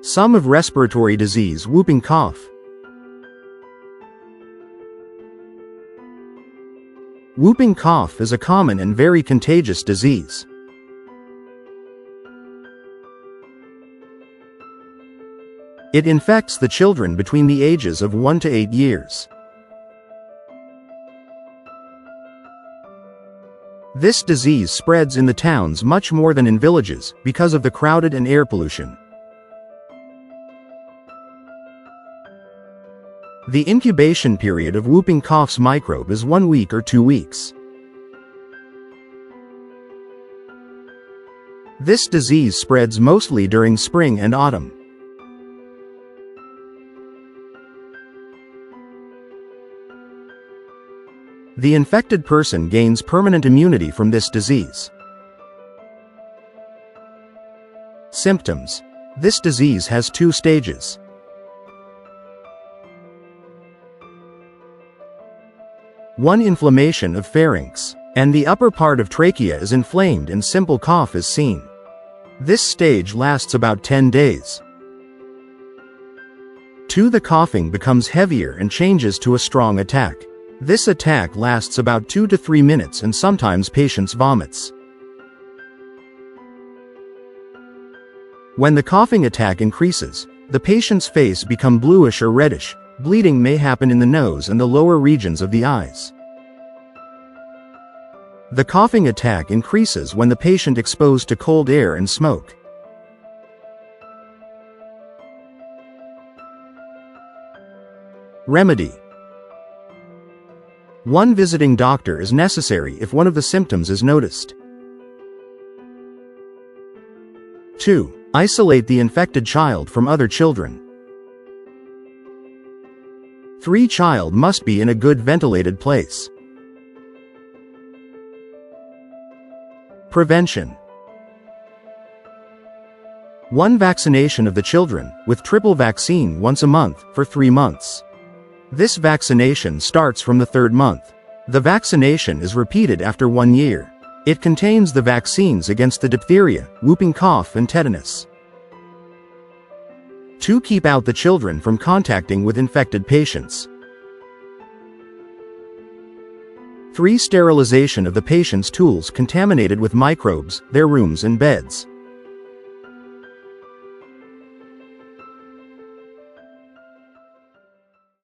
Sum of respiratory disease whooping cough. Whooping cough is a common and very contagious disease. It infects the children between the ages of 1 to 8 years. This disease spreads in the towns much more than in villages because of the crowded and air pollution. The incubation period of whooping cough's microbe is 1 week or 2 weeks. This disease spreads mostly during spring and autumn. The infected person gains permanent immunity from this disease. Symptoms. This disease has 2 stages. One, inflammation of pharynx, and the upper part of trachea is inflamed and simple cough is seen. This stage lasts about 10 days. 2, the coughing becomes heavier and changes to a strong attack. This attack lasts about 2 to 3 minutes and sometimes patients vomits. When the coughing attack increases, the patient's face becomes bluish or reddish. Bleeding may happen in the nose and the lower regions of the eyes. The coughing attack increases when the patient is exposed to cold air and smoke. Remedy. 1, visiting doctor is necessary if one of the symptoms is noticed. 2, isolate the infected child from other children. 3, child must be in a good ventilated place. Prevention. 1, vaccination of the children, with triple vaccine once a month, for 3 months. This vaccination starts from the 3rd month. The vaccination is repeated after 1 year. It contains the vaccines against the diphtheria, whooping cough and tetanus. 2, keep out the children from contacting with infected patients. 3, sterilization of the patient's tools contaminated with microbes, their rooms and beds.